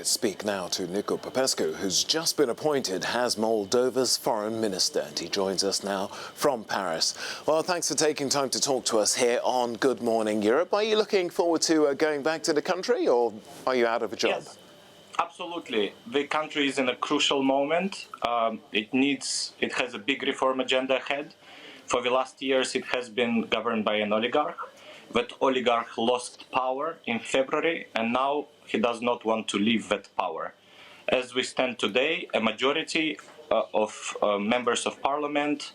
Let's speak now to Nicu Popescu, who's just been appointed as Moldova's foreign minister, and he joins us now from Paris. Well, thanks for taking time to talk to us here on Good Morning Europe. Are you looking forward to going back to the country, or are you out of a job? Yes, absolutely. The country is in a crucial moment. It has a big reform agenda ahead. For the last years, it has been governed by an oligarch. That oligarch lost power in February, and now he does not want to leave that power. As we stand today, a majority of members of parliament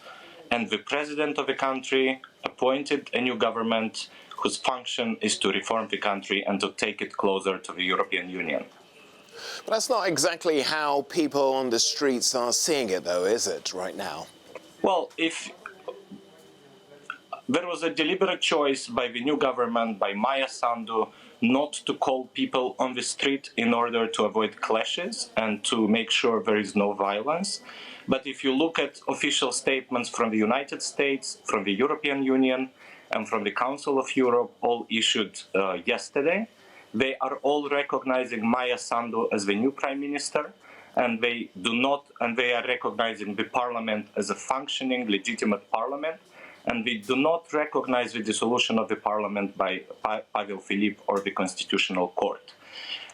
and the president of the country appointed a new government whose function is to reform the country and to take it closer to the European Union. But that's not exactly how people on the streets are seeing it, though, is it, right now? Well, if there was a deliberate choice by the new government, by Maia Sandu, not to call people on the street in order to avoid clashes and to make sure there is no violence. But if you look at official statements from the United States, from the European Union, and from the Council of Europe, all issued yesterday, they are all recognizing Maia Sandu as the new prime minister, and they are recognizing the parliament as a functioning, legitimate parliament. And we do not recognize the dissolution of the parliament by Pavel Filip or the Constitutional Court.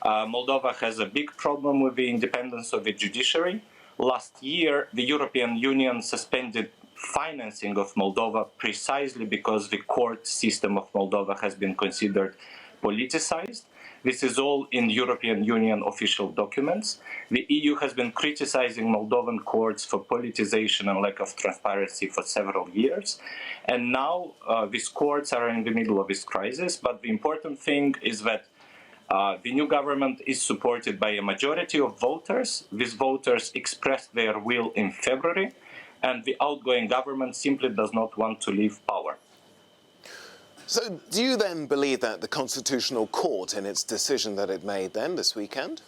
Moldova has a big problem with the independence of the judiciary. Last year, the European Union suspended financing of Moldova precisely because the court system of Moldova has been considered politicized. This is all in European Union official documents. The EU has been criticizing Moldovan courts for politicization and lack of transparency for several years. And now these courts are in the middle of this crisis. But the important thing is that the new government is supported by a majority of voters. These voters expressed their will in February, and the outgoing government simply does not want to leave power. So do you then believe that the Constitutional Court, in its decision that it made then this weekend?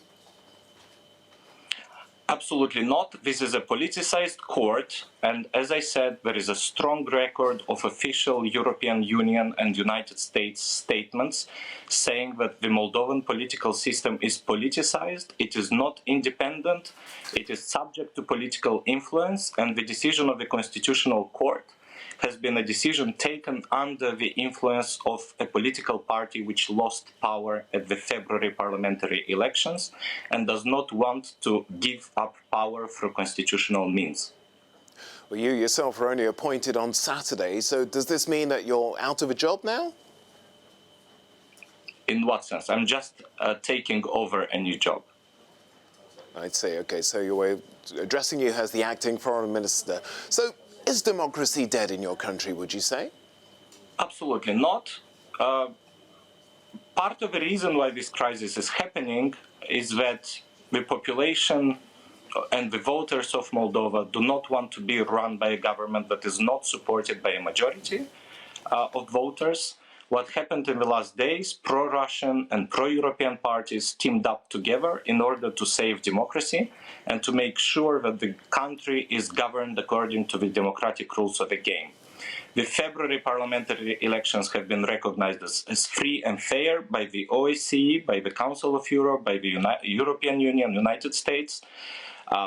Absolutely not. This is a politicized court, and as I said, there is a strong record of official European Union and United States statements saying that the Moldovan political system is politicized, it is not independent, it is subject to political influence, and the decision of the Constitutional Court has been a decision taken under the influence of a political party which lost power at the February parliamentary elections and does not want to give up power through constitutional means. Well, you yourself were only appointed on Saturday, so does this mean that you're out of a job now? In what sense? I'm just taking over a new job. I'd say, okay, so you're addressing you as the acting foreign minister. So, is democracy dead in your country, would you say? Absolutely not. Part of the reason why this crisis is happening is that the population and the voters of Moldova do not want to be run by a government that is not supported by a majority of voters. What happened in the last days, pro-Russian and pro-European parties teamed up together in order to save democracy and to make sure that the country is governed according to the democratic rules of the game. The February parliamentary elections have been recognized as free and fair by the OSCE, by the Council of Europe, by the European Union, United States.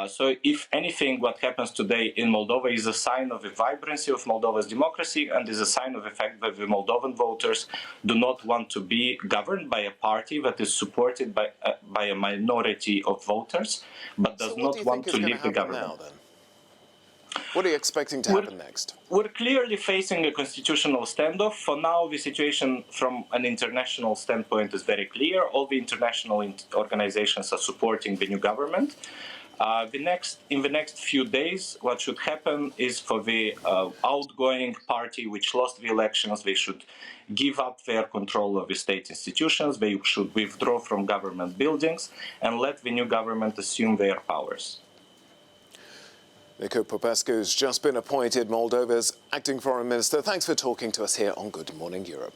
So if anything, what happens today in Moldova is a sign of the vibrancy of Moldova's democracy and is a sign of the fact that the Moldovan voters do not want to be governed by a party that is supported by a minority of voters, but does not want to leave the government. Now, then? What are you expecting to happen next? We're clearly facing a constitutional standoff. For now, the situation from an international standpoint is very clear. All the international organizations are supporting the new government. In the next few days, what should happen is for the outgoing party which lost the elections, they should give up their control of the state institutions, they should withdraw from government buildings and let the new government assume their powers. Nicu Popescu has just been appointed Moldova's acting foreign minister. Thanks for talking to us here on Good Morning Europe.